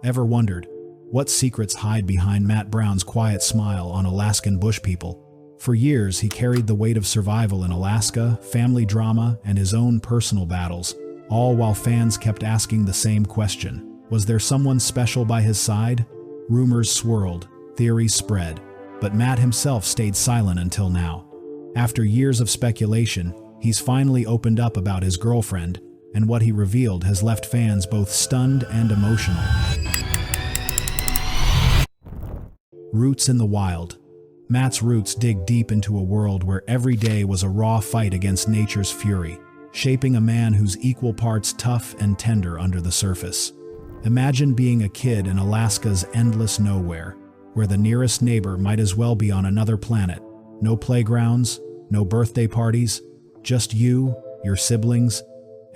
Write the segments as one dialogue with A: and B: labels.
A: Ever wondered what secrets hide behind Matt Brown's quiet smile on Alaskan Bush People? For years, he carried the weight of survival in Alaska, family drama, and his own personal battles, all while fans kept asking the same question. Was there someone special by his side? Rumors swirled, theories spread, but Matt himself stayed silent until now. After years of speculation, he's finally opened up about his girlfriend, and what he revealed has left fans both stunned and emotional. Roots in the wild. Matt's roots dig deep into a world where every day was a raw fight against nature's fury, shaping a man who's equal parts tough and tender under the surface. Imagine being a kid in Alaska's endless nowhere, where the nearest neighbor might as well be on another planet. No playgrounds, no birthday parties, just you, your siblings,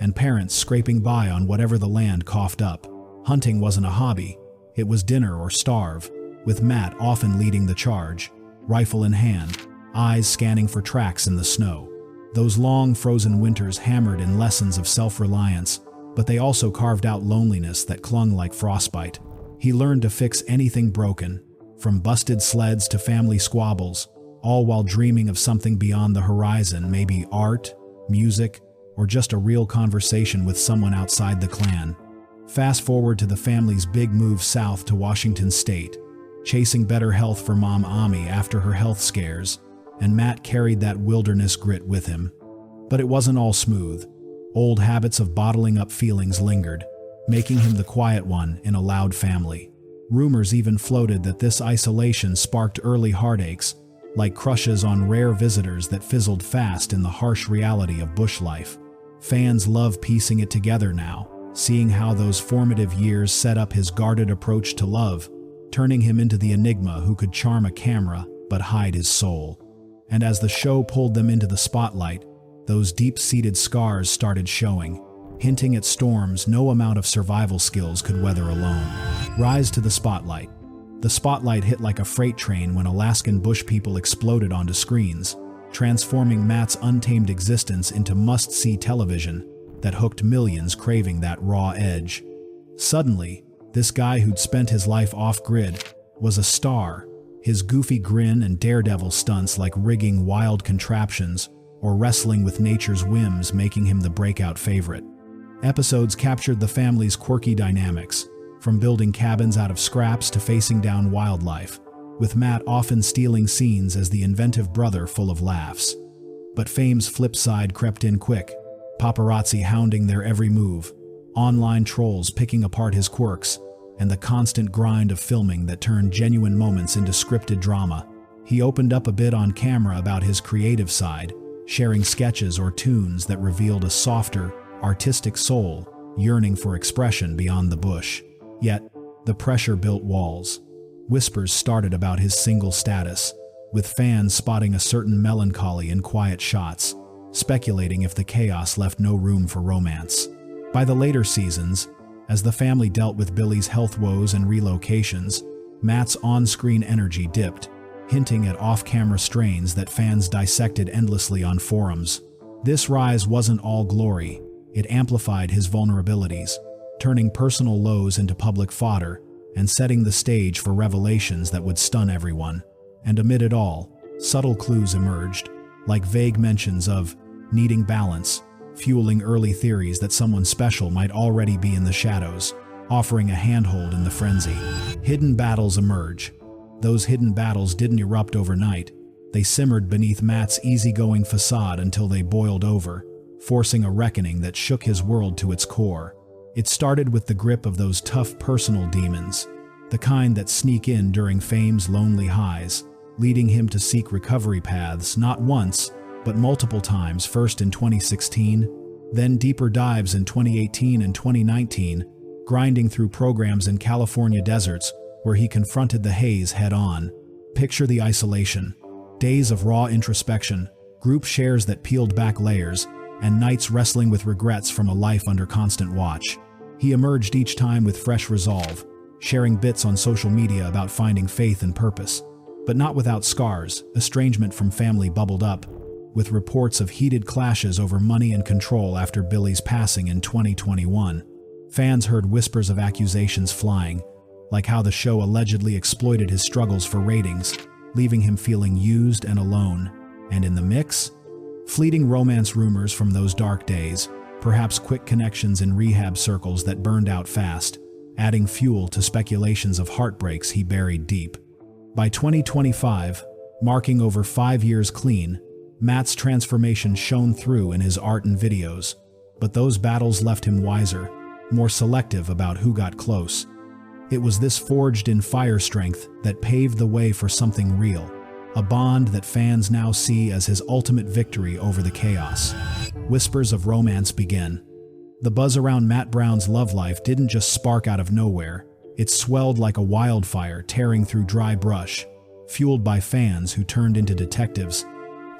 A: and parents scraping by on whatever the land coughed up. Hunting wasn't a hobby, it was dinner or starve, with Matt often leading the charge, rifle in hand, eyes scanning for tracks in the snow. Those long frozen winters hammered in lessons of self-reliance, but they also carved out loneliness that clung like frostbite. He learned to fix anything broken, from busted sleds to family squabbles, all while dreaming of something beyond the horizon, maybe art, music, or just a real conversation with someone outside the clan. Fast forward to the family's big move south to Washington State, chasing better health for Mom Ami after her health scares, and Matt carried that wilderness grit with him. But it wasn't all smooth. Old habits of bottling up feelings lingered, making him the quiet one in a loud family. Rumors even floated that this isolation sparked early heartaches, like crushes on rare visitors that fizzled fast in the harsh reality of bush life. Fans love piecing it together now, seeing how those formative years set up his guarded approach to love, turning him into the enigma who could charm a camera but hide his soul. And as the show pulled them into the spotlight, those deep-seated scars started showing, hinting at storms no amount of survival skills could weather alone. Rise to the spotlight. The spotlight hit like a freight train when Alaskan Bush People exploded onto screens, transforming Matt's untamed existence into must-see television that hooked millions craving that raw edge. Suddenly, this guy who'd spent his life off-grid was a star, his goofy grin and daredevil stunts like rigging wild contraptions or wrestling with nature's whims making him the breakout favorite. Episodes captured the family's quirky dynamics, from building cabins out of scraps to facing down wildlife, with Matt often stealing scenes as the inventive brother full of laughs. But fame's flip side crept in quick, paparazzi hounding their every move, online trolls picking apart his quirks, and the constant grind of filming that turned genuine moments into scripted drama. He opened up a bit on camera about his creative side, sharing sketches or tunes that revealed a softer, artistic soul, yearning for expression beyond the bush. Yet, the pressure built walls. Whispers started about his single status, with fans spotting a certain melancholy in quiet shots, speculating if the chaos left no room for romance. By the later seasons, as the family dealt with Billy's health woes and relocations, Matt's on-screen energy dipped, hinting at off-camera strains that fans dissected endlessly on forums. This rise wasn't all glory, it amplified his vulnerabilities, turning personal lows into public fodder and setting the stage for revelations that would stun everyone. And amid it all, subtle clues emerged, like vague mentions of needing balance, fueling early theories that someone special might already be in the shadows, offering a handhold in the frenzy. Hidden battles emerge. Those hidden battles didn't erupt overnight. They simmered beneath Matt's easygoing facade until they boiled over, forcing a reckoning that shook his world to its core. It started with the grip of those tough personal demons, the kind that sneak in during fame's lonely highs, leading him to seek recovery paths not once, but multiple times, first in 2016, then deeper dives in 2018 and 2019, grinding through programs in California deserts where he confronted the haze head-on. Picture the isolation. Days of raw introspection, group shares that peeled back layers, and nights wrestling with regrets from a life under constant watch. He emerged each time with fresh resolve, sharing bits on social media about finding faith and purpose. But not without scars. Estrangement from family bubbled up, with reports of heated clashes over money and control after Billy's passing in 2021. Fans heard whispers of accusations flying, like how the show allegedly exploited his struggles for ratings, leaving him feeling used and alone. And in the mix, fleeting romance rumors from those dark days, perhaps quick connections in rehab circles that burned out fast, adding fuel to speculations of heartbreaks he buried deep. By 2025, marking over 5 years clean, Matt's transformation shone through in his art and videos, but those battles left him wiser, more selective about who got close. It was this forged-in-fire strength that paved the way for something real, a bond that fans now see as his ultimate victory over the chaos. Whispers of romance begin. The buzz around Matt Brown's love life didn't just spark out of nowhere. It swelled like a wildfire tearing through dry brush, fueled by fans who turned into detectives,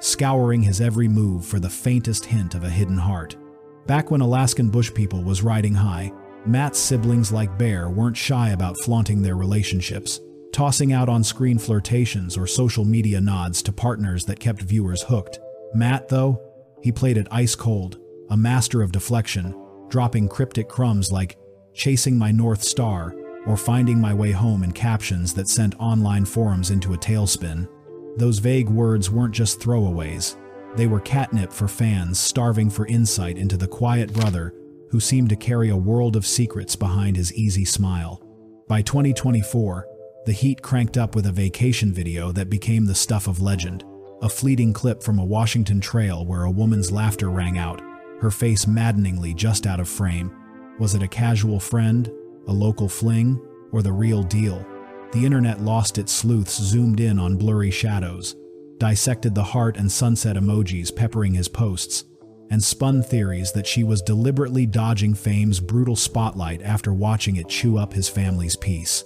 A: scouring his every move for the faintest hint of a hidden heart. Back when Alaskan Bush People was riding high, Matt's siblings like Bear weren't shy about flaunting their relationships, tossing out on-screen flirtations or social media nods to partners that kept viewers hooked. Matt, though, he played it ice cold, a master of deflection, dropping cryptic crumbs like "chasing my North Star" or "finding my way home" in captions that sent online forums into a tailspin. Those vague words weren't just throwaways. They were catnip for fans starving for insight into the quiet brother who seemed to carry a world of secrets behind his easy smile. By 2024, the heat cranked up with a vacation video that became the stuff of legend, a fleeting clip from a Washington trail where a woman's laughter rang out, her face maddeningly just out of frame. Was it a casual friend, a local fling, or the real deal? The internet lost its sleuths, zoomed in on blurry shadows, dissected the heart and sunset emojis peppering his posts, and spun theories that she was deliberately dodging fame's brutal spotlight after watching it chew up his family's peace.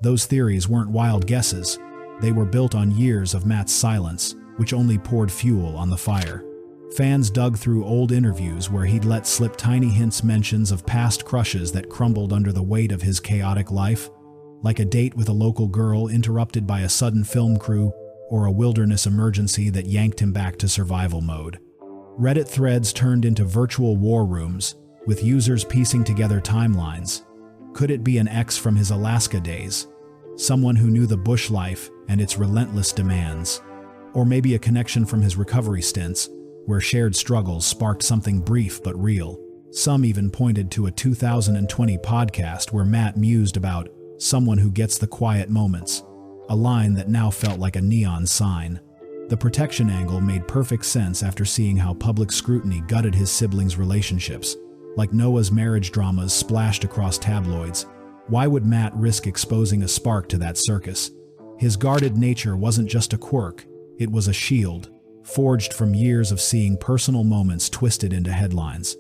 A: Those theories weren't wild guesses. They were built on years of Matt's silence, which only poured fuel on the fire. Fans dug through old interviews where he'd let slip tiny mentions of past crushes that crumbled under the weight of his chaotic life, like a date with a local girl interrupted by a sudden film crew or a wilderness emergency that yanked him back to survival mode. Reddit threads turned into virtual war rooms, with users piecing together timelines. Could it be an ex from his Alaska days? Someone who knew the bush life and its relentless demands? Or maybe a connection from his recovery stints, where shared struggles sparked something brief but real. Some even pointed to a 2020 podcast where Matt mused about someone who gets the quiet moments, a line that now felt like a neon sign. The protection angle made perfect sense after seeing how public scrutiny gutted his siblings' relationships. Like Noah's marriage dramas splashed across tabloids, why would Matt risk exposing a spark to that circus? His guarded nature wasn't just a quirk, it was a shield, forged from years of seeing personal moments twisted into headlines.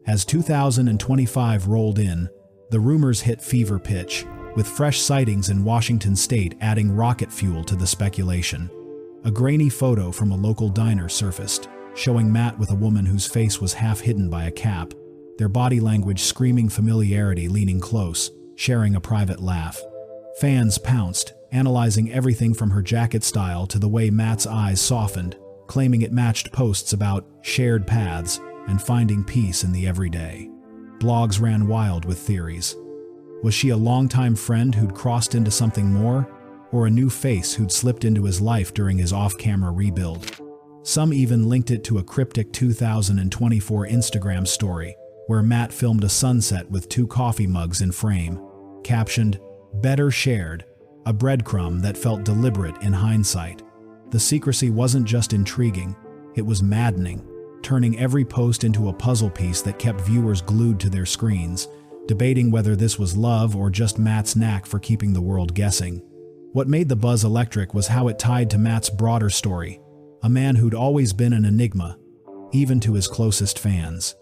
A: As 2025 rolled in, the rumors hit fever pitch, with fresh sightings in Washington state adding rocket fuel to the speculation. A grainy photo from a local diner surfaced, showing Matt with a woman whose face was half hidden by a cap, their body language screaming familiarity, leaning close, sharing a private laugh. Fans pounced, analyzing everything from her jacket style to the way Matt's eyes softened, claiming it matched posts about shared paths and finding peace in the everyday. Blogs ran wild with theories. Was she a longtime friend who'd crossed into something more, or a new face who'd slipped into his life during his off-camera rebuild? Some even linked it to a cryptic 2024 Instagram story, where Matt filmed a sunset with 2 coffee mugs in frame, captioned, "Better shared," a breadcrumb that felt deliberate in hindsight. The secrecy wasn't just intriguing, it was maddening, turning every post into a puzzle piece that kept viewers glued to their screens, debating whether this was love or just Matt's knack for keeping the world guessing. What made the buzz electric was how it tied to Matt's broader story, a man who'd always been an enigma, even to his closest fans.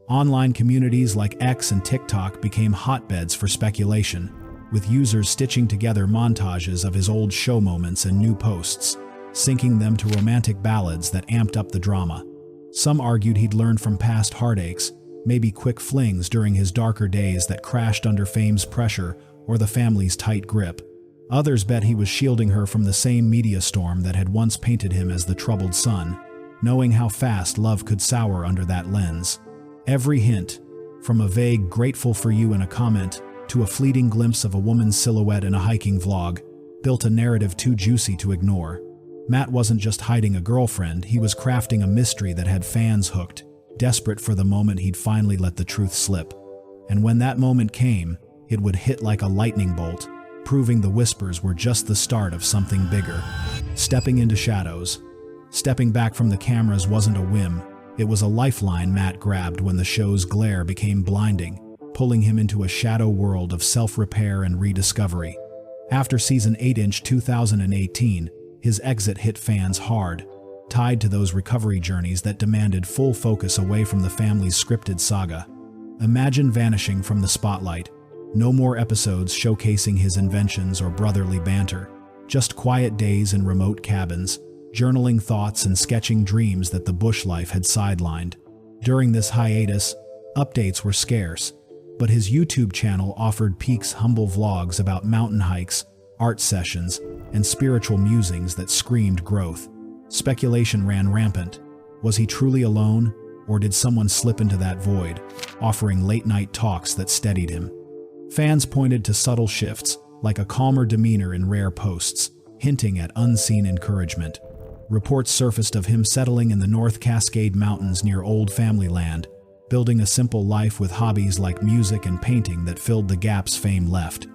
A: Online communities like X and TikTok became hotbeds for speculation, with users stitching together montages of his old show moments and new posts, syncing them to romantic ballads that amped up the drama. Some argued he'd learned from past heartaches, maybe quick flings during his darker days that crashed under fame's pressure or the family's tight grip. Others bet he was shielding her from the same media storm that had once painted him as the troubled son, knowing how fast love could sour under that lens. Every hint, from a vague "grateful for you" in a comment, to a fleeting glimpse of a woman's silhouette in a hiking vlog, built a narrative too juicy to ignore. Matt wasn't just hiding a girlfriend, he was crafting a mystery that had fans hooked, desperate for the moment he'd finally let the truth slip. And when that moment came, it would hit like a lightning bolt, proving the whispers were just the start of something bigger. Stepping into shadows. Stepping back from the cameras wasn't a whim, it was a lifeline Matt grabbed when the show's glare became blinding, pulling him into a shadow world of self-repair and rediscovery. After season 8 in 2018, his exit hit fans hard, tied to those recovery journeys that demanded full focus away from the family's scripted saga. Imagine vanishing from the spotlight. No more episodes showcasing his inventions or brotherly banter. Just quiet days in remote cabins, journaling thoughts and sketching dreams that the bush life had sidelined. During this hiatus, updates were scarce, but his YouTube channel offered Peak's humble vlogs about mountain hikes, art sessions, and spiritual musings that screamed growth. Speculation ran rampant. Was he truly alone, or did someone slip into that void, offering late-night talks that steadied him? Fans pointed to subtle shifts, like a calmer demeanor in rare posts, hinting at unseen encouragement. Reports surfaced of him settling in the North Cascade Mountains near old family land, building a simple life with hobbies like music and painting that filled the gaps fame left.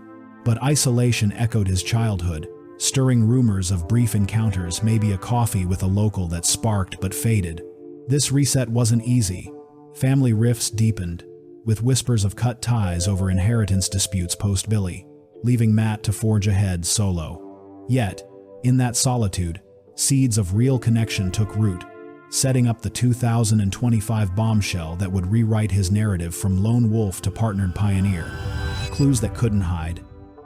A: But isolation echoed his childhood, stirring rumors of brief encounters, maybe a coffee with a local that sparked but faded. This reset wasn't easy. Family rifts deepened, with whispers of cut ties over inheritance disputes post-Billy, leaving Matt to forge ahead solo. Yet, in that solitude, seeds of real connection took root, setting up the 2025 bombshell that would rewrite his narrative from lone wolf to partnered pioneer. Clues that couldn't hide.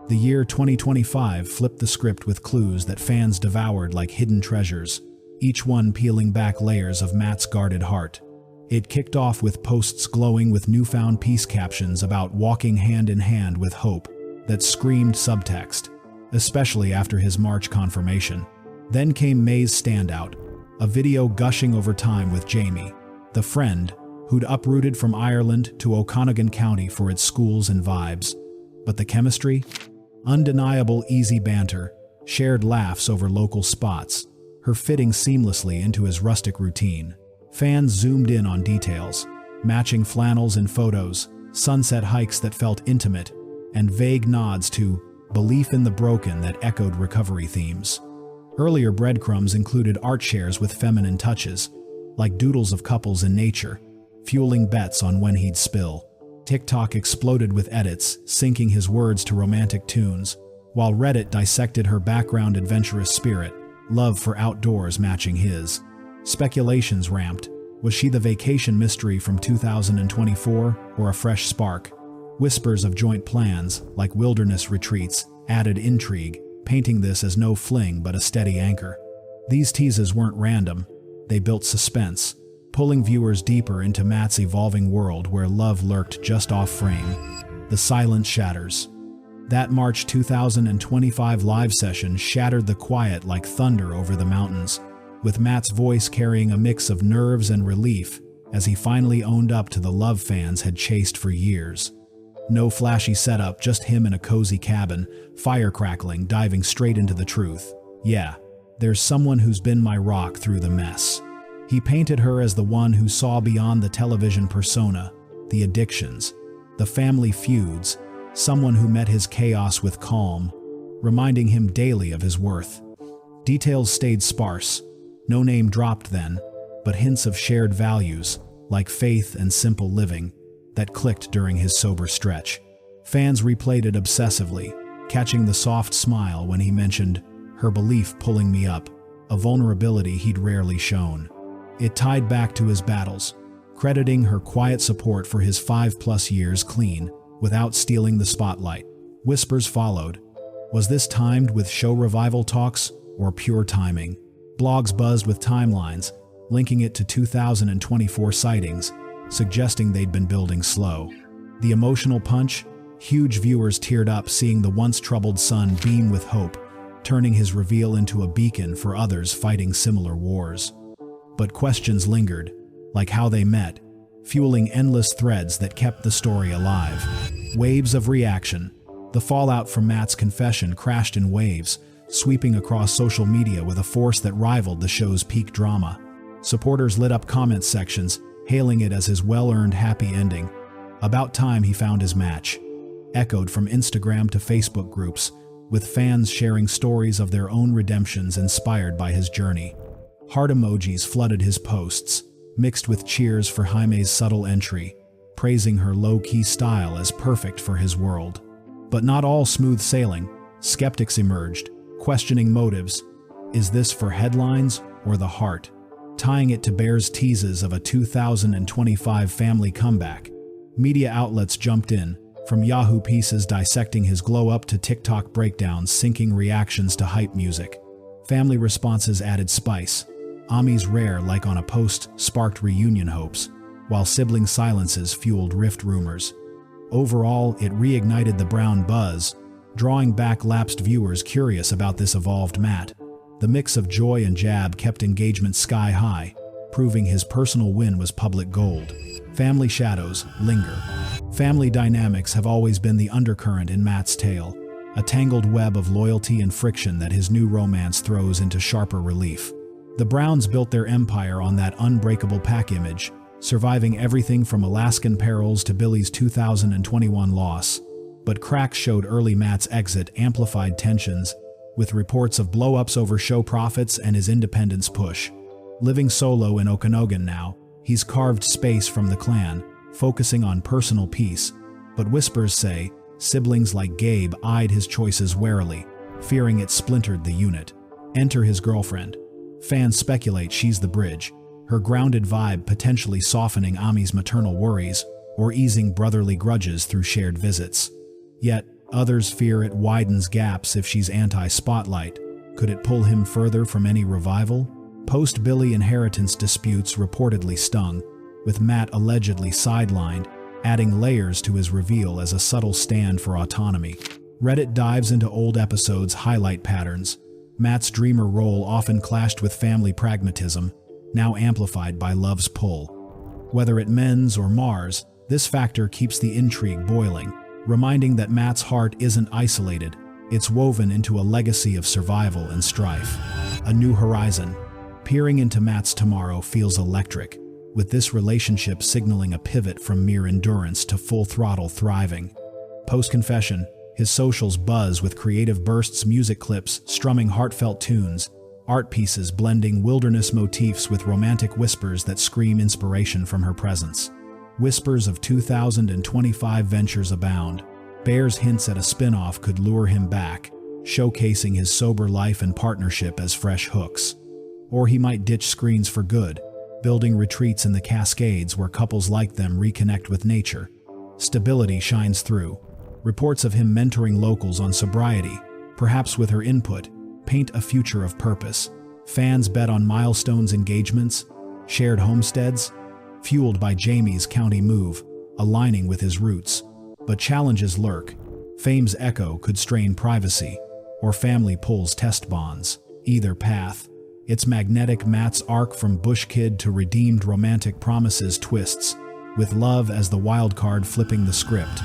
A: The year 2025 flipped the script with clues that fans devoured like hidden treasures, each one peeling back layers of Matt's guarded heart. It kicked off with posts glowing with newfound peace captions about walking hand in hand with hope that screamed subtext, especially after his March confirmation. Then came May's standout, a video gushing over time with Jamie, the friend who'd uprooted from Ireland to Okanagan County for its schools and vibes. But the chemistry? Undeniable easy banter, shared laughs over local spots, her fitting seamlessly into his rustic routine. Fans zoomed in on details, matching flannels in photos, sunset hikes that felt intimate, and vague nods to belief in the broken that echoed recovery themes. Earlier breadcrumbs included art shares with feminine touches, like doodles of couples in nature, fueling bets on when he'd spill. TikTok exploded with edits, syncing his words to romantic tunes, while Reddit dissected her background adventurous spirit, love for outdoors matching his. Speculations ramped. Was she the vacation mystery from 2024, or a fresh spark? Whispers of joint plans, like wilderness retreats, added intrigue, painting this as no fling but a steady anchor. These teases weren't random. They built suspense, pulling viewers deeper into Matt's evolving world where love lurked just off frame. The silent shatters. That March 2025 live session shattered the quiet like thunder over the mountains, with Matt's voice carrying a mix of nerves and relief as he finally owned up to the love fans had chased for years. No flashy setup, just him in a cozy cabin, fire crackling, diving straight into the truth. Yeah, there's someone who's been my rock through the mess. He painted her as the one who saw beyond the television persona, the addictions, the family feuds, someone who met his chaos with calm, reminding him daily of his worth. Details stayed sparse, no name dropped then, but hints of shared values, like faith and simple living, that clicked during his sober stretch. Fans replayed it obsessively, catching the soft smile when he mentioned her belief pulling me up, a vulnerability he'd rarely shown. It tied back to his battles, crediting her quiet support for his 5+ years clean, without stealing the spotlight. Whispers followed. Was this timed with show revival talks, or pure timing? Blogs buzzed with timelines, linking it to 2024 sightings, suggesting they'd been building slow. The emotional punch? Huge viewers teared up seeing the once troubled son beam with hope, turning his reveal into a beacon for others fighting similar wars. But questions lingered, like how they met, fueling endless threads that kept the story alive. Waves of reaction. The fallout from Matt's confession crashed in waves, sweeping across social media with a force that rivaled the show's peak drama. Supporters lit up comment sections, hailing it as his well-earned happy ending. About time he found his match. Echoed from Instagram to Facebook groups, with fans sharing stories of their own redemptions inspired by his journey. Heart emojis flooded his posts, mixed with cheers for Jaime's subtle entry, praising her low-key style as perfect for his world. But not all smooth sailing. Skeptics emerged, questioning motives. Is this for headlines or the heart? Tying it to Bear's teases of a 2025 family comeback. Media outlets jumped in, from Yahoo pieces dissecting his glow-up to TikTok breakdowns syncing reactions to hype music. Family responses added spice. Ami's rare like on a post sparked reunion hopes, while sibling silences fueled rift rumors. Overall, it reignited the Brown buzz, drawing back lapsed viewers curious about this evolved Matt. The mix of joy and jab kept engagement sky high, proving his personal win was public gold. Family shadows linger. Family dynamics have always been the undercurrent in Matt's tale, a tangled web of loyalty and friction that his new romance throws into sharper relief. The Browns built their empire on that unbreakable pack image, surviving everything from Alaskan perils to Billy's 2021 loss. But cracks showed early Matt's exit amplified tensions, with reports of blow-ups over show profits and his independence push. Living solo in Okanogan now, he's carved space from the clan, focusing on personal peace. But whispers say, siblings like Gabe eyed his choices warily, fearing it splintered the unit. Enter his girlfriend. Fans speculate she's the bridge, her grounded vibe potentially softening Ami's maternal worries or easing brotherly grudges through shared visits. Yet, others fear it widens gaps if she's anti-spotlight. Could it pull him further from any revival? Post-Billy inheritance disputes reportedly stung, with Matt allegedly sidelined, adding layers to his reveal as a subtle stand for autonomy. Reddit dives into old episodes' highlight patterns. Matt's dreamer role often clashed with family pragmatism, now amplified by love's pull. Whether it mends or mars, this factor keeps the intrigue boiling, reminding that Matt's heart isn't isolated, it's woven into a legacy of survival and strife. A new horizon. Peering into Matt's tomorrow feels electric, with this relationship signaling a pivot from mere endurance to full-throttle thriving. Post-confession, his socials buzz with creative bursts, music clips strumming heartfelt tunes, art pieces blending wilderness motifs with romantic whispers that scream inspiration from her presence. Whispers of 2025 ventures abound. Bear's hints at a spin-off could lure him back, showcasing his sober life and partnership as fresh hooks. Or he might ditch screens for good, building retreats in the Cascades where couples like them reconnect with nature. Stability shines through. Reports of him mentoring locals on sobriety, perhaps with her input, paint a future of purpose. Fans bet on milestones, engagements, shared homesteads, fueled by Jamie's county move, aligning with his roots. But challenges lurk. Fame's echo could strain privacy, or family pulls test bonds. Either path, its magnetic Matt's arc from bush kid to redeemed romantic promises twists, with love as the wild card flipping the script.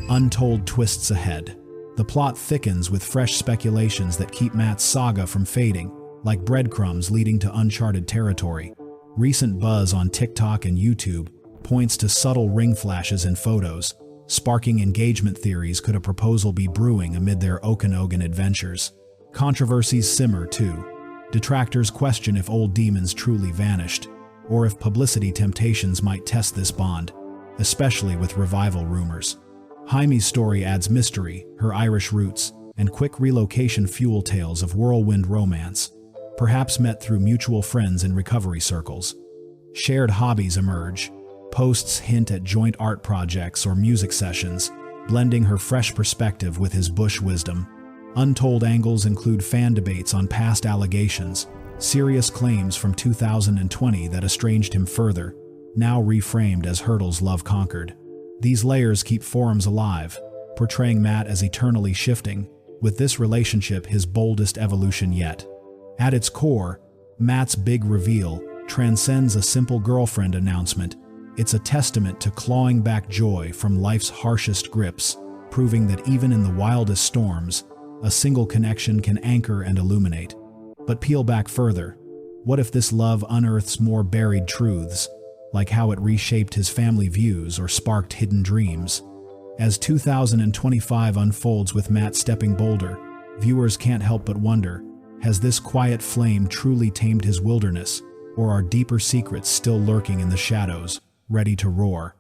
A: Untold twists ahead. The plot thickens with fresh speculations that keep Matt's saga from fading, like breadcrumbs leading to uncharted territory. Recent buzz on TikTok and YouTube points to subtle ring flashes in photos, sparking engagement theories. Could a proposal be brewing amid their Okanogan adventures? Controversies simmer too. Detractors question if old demons truly vanished, or if publicity temptations might test this bond, especially with revival rumors. Jaime's story adds mystery, her Irish roots, and quick relocation fuel tales of whirlwind romance, perhaps met through mutual friends in recovery circles. Shared hobbies emerge. Posts hint at joint art projects or music sessions, blending her fresh perspective with his bush wisdom. Untold angles include fan debates on past allegations, serious claims from 2020 that estranged him further, now reframed as hurdles love conquered. These layers keep forums alive, portraying Matt as eternally shifting, with this relationship his boldest evolution yet. At its core, Matt's big reveal transcends a simple girlfriend announcement. It's a testament to clawing back joy from life's harshest grips, proving that even in the wildest storms, a single connection can anchor and illuminate. But peel back further. What if this love unearths more buried truths, like how it reshaped his family views or sparked hidden dreams? As 2025 unfolds with Matt stepping bolder, viewers can't help but wonder, has this quiet flame truly tamed his wilderness, or are deeper secrets still lurking in the shadows, ready to roar?